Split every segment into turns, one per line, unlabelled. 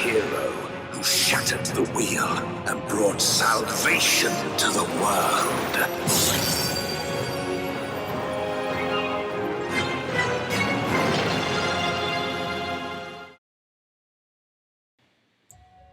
hero who shattered the wheel and brought salvation to the world.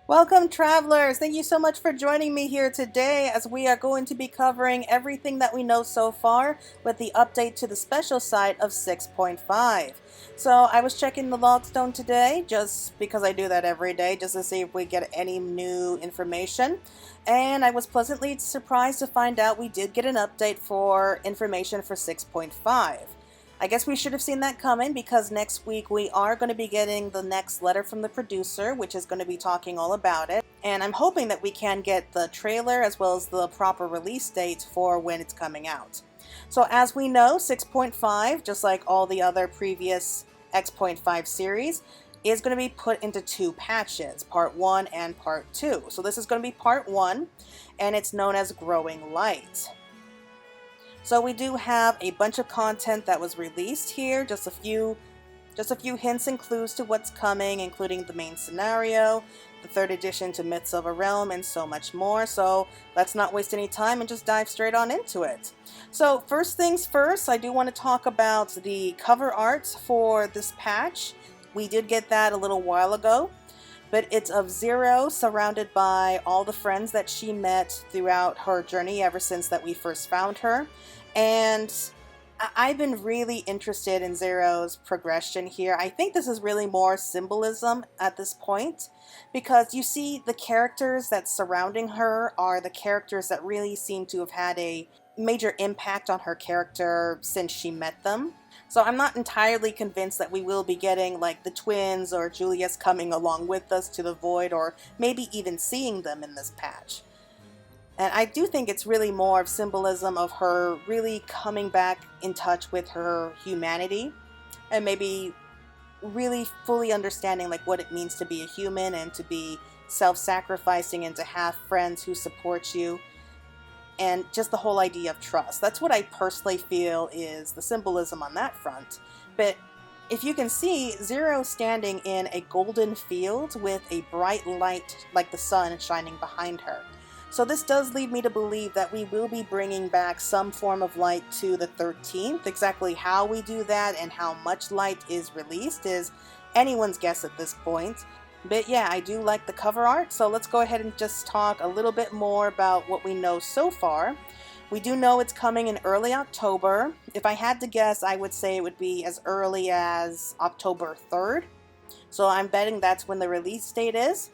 Welcome, travelers! Thank you so much for joining me here today as we are going to be covering everything that we know so far with the update to the special site of 6.5. So I was checking the logstone today just because I do that every day just to see if we get any new information, and I was pleasantly surprised to find out we did get an update for information for 6.5. I guess we should have seen that coming because next week we are going to be getting the next letter from the producer, which is going to be talking all about it. And I'm hoping that we can get the trailer as well as the proper release date for when it's coming out. So as we know, 6.5, just like all the other previous X.5 series, is going to be put into two patches, part 1 and part 2. So this is going to be part 1, and it's known as Growing Light. So we do have a bunch of content that was released here, just a few hints and clues to what's coming, including the main scenario, the 3rd edition to Myths of a Realm, and so much more. So let's not waste any time and just dive straight on into it. So first things first, I do want to talk about the cover art for this patch. We did get that a little while ago, but it's of Zero surrounded by all the friends that she met throughout her journey ever since that we first found her. And I've been really interested in Zero's progression here. I think this is really more symbolism at this point, because you see the characters that's surrounding her are the characters that really seem to have had a major impact on her character since she met them. So I'm not entirely convinced that we will be getting like the twins or Julius coming along with us to the Void, or maybe even seeing them in this patch. And I do think it's really more of symbolism of her really coming back in touch with her humanity and maybe really fully understanding like what it means to be a human and to be self-sacrificing and to have friends who support you, and just the whole idea of trust. That's what I personally feel is the symbolism on that front. But if you can see, Zero standing in a golden field with a bright light like the sun shining behind her. So this does lead me to believe that we will be bringing back some form of light to the 13th. Exactly how we do that and how much light is released is anyone's guess at this point. But yeah, I do like the cover art, so let's go ahead and just talk a little bit more about what we know so far. We do know it's coming in early October. If I had to guess, I would say it would be as early as October 3rd. So I'm betting that's when the release date is.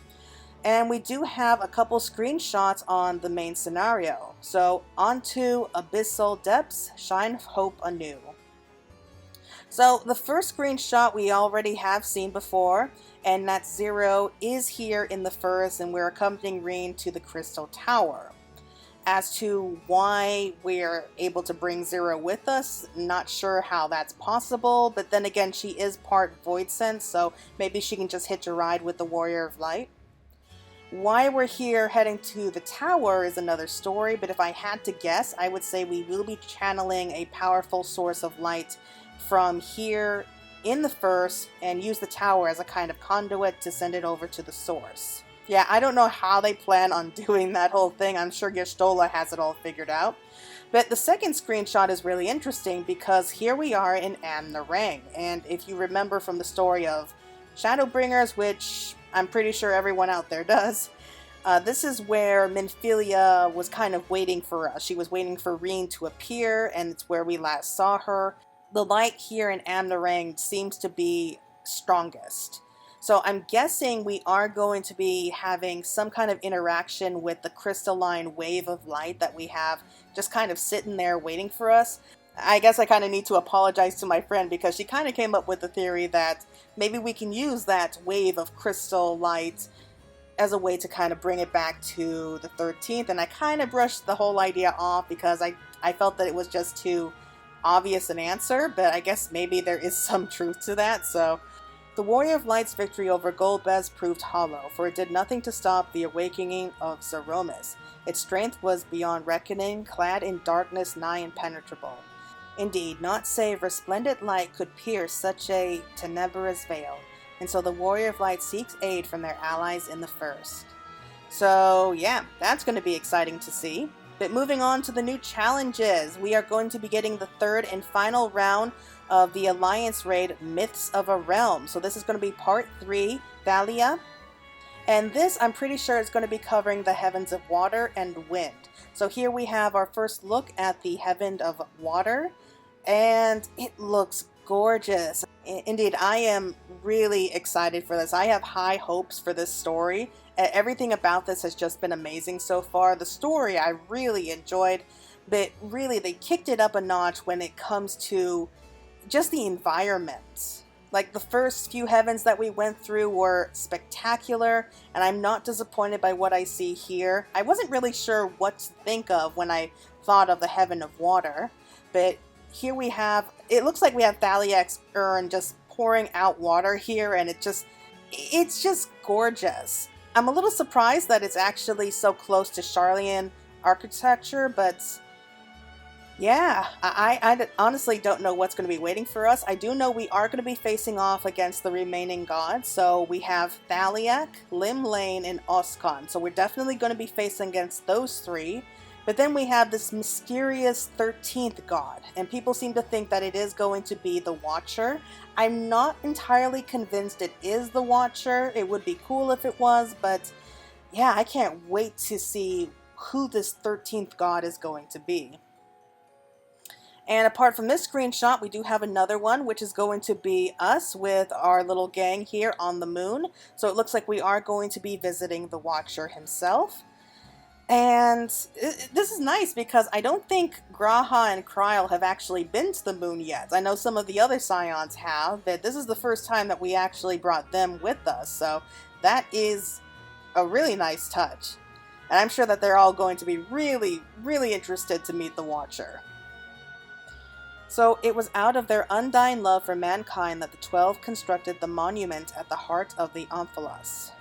And we do have a couple screenshots on the main scenario. So on to Abyssal Depths, Shine Hope Anew. So the first screenshot we already have seen before, and that Zero is here in the first, and we're accompanying Reen to the Crystal Tower. As to why we're able to bring Zero with us, not sure how that's possible, but then again, she is part Void Sense, so maybe she can just hitch a ride with the Warrior of Light. Why we're here heading to the tower is another story, but if I had to guess, I would say we will be channeling a powerful source of light from here in the first and use the tower as a kind of conduit to send it over to the source. Yeah, I don't know how they plan on doing that whole thing. I'm sure Gishtola has it all figured out. But the second screenshot is really interesting because here we are in Am-Narang, and if you remember from the story of Shadowbringers, which I'm pretty sure everyone out there does, this is where Minfilia was kind of waiting for us. She was waiting for Reen to appear, and it's where we last saw her. The light here in Am-Narang seems to be strongest. So I'm guessing we are going to be having some kind of interaction with the crystalline wave of light that we have just kind of sitting there waiting for us. I guess I kind of need to apologize to my friend because she kind of came up with the theory that maybe we can use that wave of crystal light as a way to kind of bring it back to the 13th, and I kind of brushed the whole idea off because I felt that it was just too obvious an answer, but I guess maybe there is some truth to that. So the Warrior of Light's victory over Golbez proved hollow, for it did nothing to stop the awakening of Zeromus. Its strength was beyond reckoning, clad in darkness nigh impenetrable. Indeed, not save resplendent light could pierce such a tenebrous veil. and so the Warrior of Light seeks aid from their allies in the First. So yeah, that's going to be exciting to see. But moving on to the new challenges, we are going to be getting the third and final round of the Alliance raid, Myths of a Realm. So this is going to be part 3, Thaleia. And this, I'm pretty sure, is going to be covering the Heavens of Water and Wind. So here we have our first look at the Heaven of Water, and it looks gorgeous. Indeed, I am really excited for this. I have high hopes for this story. Everything about this has just been amazing so far. The story I really enjoyed, but really they kicked it up a notch when it comes to just the environment. Like, the first few heavens that we went through were spectacular, and I'm not disappointed by what I see here. I wasn't really sure what to think of when I thought of the Heaven of Water, but here we have, it looks like we have Thaleia's urn just pouring out water here, and it's just gorgeous. I'm a little surprised that it's actually so close to Charlian architecture, but yeah, I honestly don't know what's going to be waiting for us. I do know we are going to be facing off against the remaining gods. So we have Thaleia, Limlane, and Oskon. So we're definitely going to be facing against those 3. But then we have this mysterious 13th god, and people seem to think that it is going to be the Watcher. I'm not entirely convinced it is the Watcher. It would be cool if it was, but yeah, I can't wait to see who this 13th god is going to be. And apart from this screenshot, we do have another one, which is going to be us with our little gang here on the moon. So it looks like we are going to be visiting the Watcher himself. And this is nice because I don't think Graha and Kryl have actually been to the moon yet. I know some of the other Scions have, but this is the first time that we actually brought them with us. So that is a really nice touch. And I'm sure that they're all going to be really, really interested to meet the Watcher. So it was out of their undying love for mankind that the 12 constructed the monument at the heart of the Omphalos,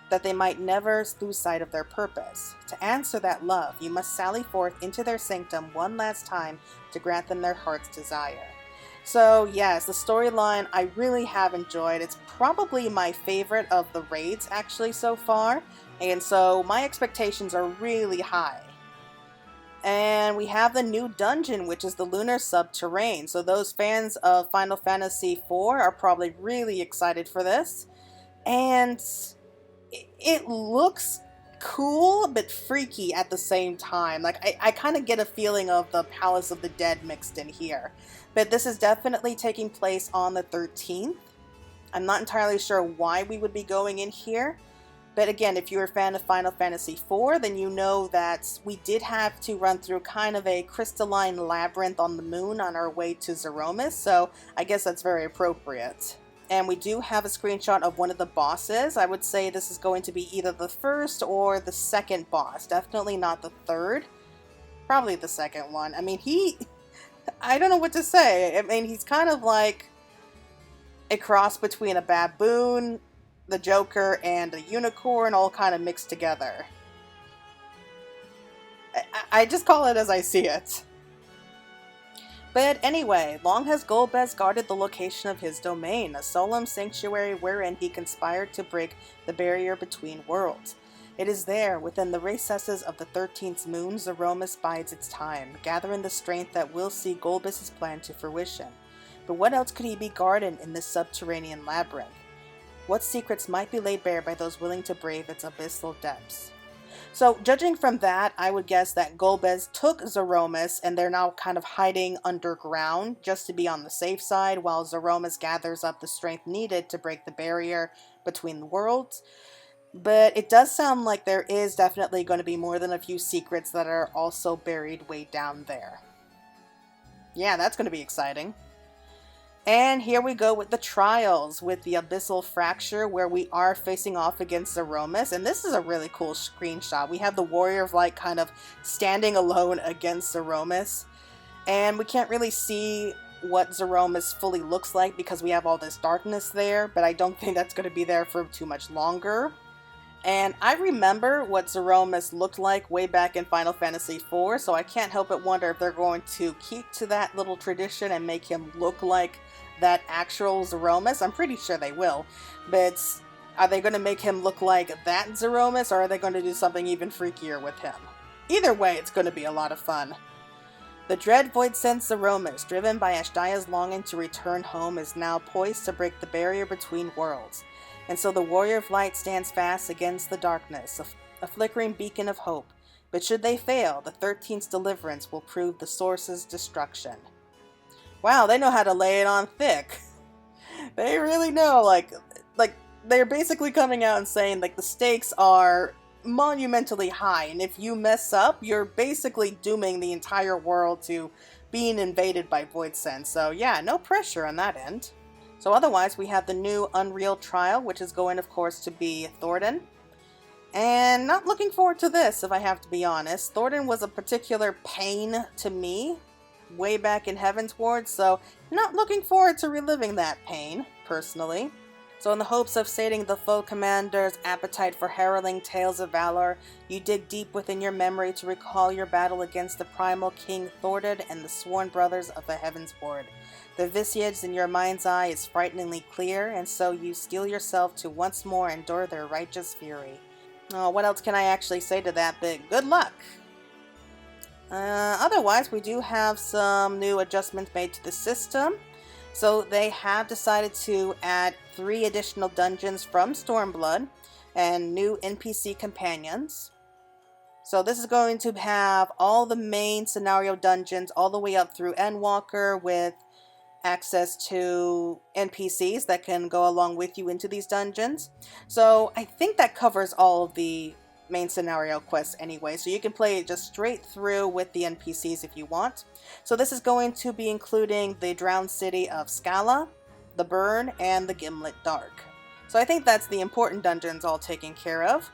that they might never lose sight of their purpose. To answer that love, you must sally forth into their sanctum one last time to grant them their heart's desire. So yes, the storyline I really have enjoyed. It's probably my favorite of the raids actually so far, and so my expectations are really high. And we have the new dungeon, which is the Lunar Subterrane. So those fans of Final Fantasy IV are probably really excited for this. And it looks cool, but freaky at the same time. Like, I kind of get a feeling of the Palace of the Dead mixed in here. But this is definitely taking place on the 13th. I'm not entirely sure why we would be going in here. But again, if you're a fan of Final Fantasy IV, then you know that we did have to run through kind of a crystalline labyrinth on the moon on our way to Zeromus, so I guess that's very appropriate. And we do have a screenshot of one of the bosses. I would say this is going to be either the first or the second boss. Definitely not the third. Probably the second one. I mean, I don't know what to say. I mean, he's kind of like a cross between a baboon, the Joker, and a unicorn all kind of mixed together. I just call it as I see it. But anyway, long has Golbez guarded the location of his domain, a solemn sanctuary wherein he conspired to break the barrier between worlds. It is there, within the recesses of the 13th moon, Zeromus bides its time, gathering the strength that will see Golbez's plan to fruition. But what else could he be guarding in this subterranean labyrinth? What secrets might be laid bare by those willing to brave its abyssal depths? So, judging from that, I would guess that Golbez took Zeromus, and they're now kind of hiding underground just to be on the safe side, while Zeromus gathers up the strength needed to break the barrier between the worlds. But it does sound like there is definitely going to be more than a few secrets that are also buried way down there. Yeah, that's going to be exciting. And here we go with the trials, with the Abyssal Fracture, where we are facing off against Zeromus. And this is a really cool screenshot. We have the Warrior of Light kind of standing alone against Zeromus. And we can't really see what Zeromus fully looks like because we have all this darkness there. But I don't think that's going to be there for too much longer. And I remember what Zeromus looked like way back in Final Fantasy IV. So I can't help but wonder if they're going to keep to that little tradition and make him look like that actual Zeromus? I'm pretty sure they will, but are they going to make him look like that Zeromus, or are they going to do something even freakier with him? Either way, it's going to be a lot of fun. The dread void-sense Zeromus, driven by Ashdaia's longing to return home, is now poised to break the barrier between worlds. And so the Warrior of Light stands fast against the darkness, a flickering beacon of hope. But should they fail, the 13th's deliverance will prove the Source's destruction. Wow, they know how to lay it on thick. They really know, like they're basically coming out and saying, like, the stakes are monumentally high, and if you mess up, you're basically dooming the entire world to being invaded by void-sense. So yeah, no pressure on that end. So otherwise, we have the new Unreal trial, which is going, of course, to be Thordan. And not looking forward to this, if I have to be honest. Thordan was a particular pain to me way back in Heavensward, so not looking forward to reliving that pain, personally. So in the hopes of sating the foe commander's appetite for heralding tales of valor, you dig deep within your memory to recall your battle against the primal King Thordan and the sworn brothers of the Heavensward. The visage in your mind's eye is frighteningly clear, and so you steel yourself to once more endure their righteous fury. Oh, what else can I actually say to that, but good luck! Otherwise, we do have some new adjustments made to the system. So they have decided to add 3 additional dungeons from Stormblood and new NPC companions. So this is going to have all the main scenario dungeons all the way up through Endwalker, with access to NPCs that can go along with you into these dungeons. So I think that covers all of the main scenario quests anyway, so you can play it just straight through with the NPCs if you want. So this is going to be including the drowned city of Scala, the Burn, and the Gimlet Dark. So I think that's the important dungeons all taken care of.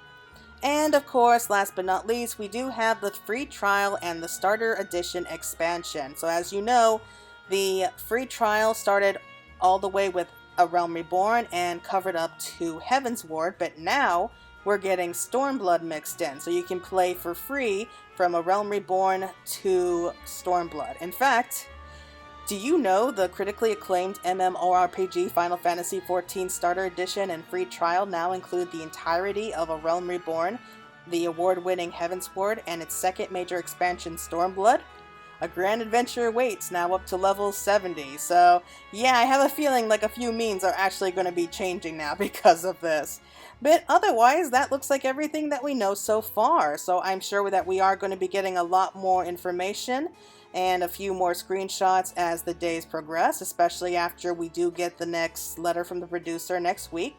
And of course, last but not least, we do have the free trial and the starter edition expansion. So as you know, the free trial started all the way with A Realm Reborn and covered up to Heavensward, but now we're getting Stormblood mixed in, so you can play for free from A Realm Reborn to Stormblood. In fact, do you know the critically acclaimed MMORPG Final Fantasy XIV Starter Edition and free trial now include the entirety of A Realm Reborn, the award-winning Heavensward, and its second major expansion, Stormblood? A grand adventure awaits, now up to level 70. So yeah, I have a feeling like a few memes are actually going to be changing now because of this. But otherwise, that looks like everything that we know so far. So I'm sure that we are going to be getting a lot more information and a few more screenshots as the days progress, especially after we do get the next letter from the producer next week.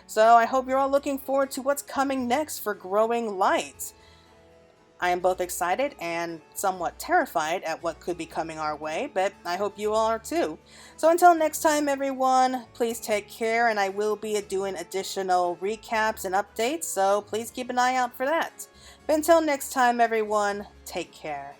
So I hope you're all looking forward to what's coming next for Growing Light. I am both excited and somewhat terrified at what could be coming our way, but I hope you all are too. So until next time, everyone, please take care, and I will be doing additional recaps and updates, so please keep an eye out for that. But until next time, everyone, take care.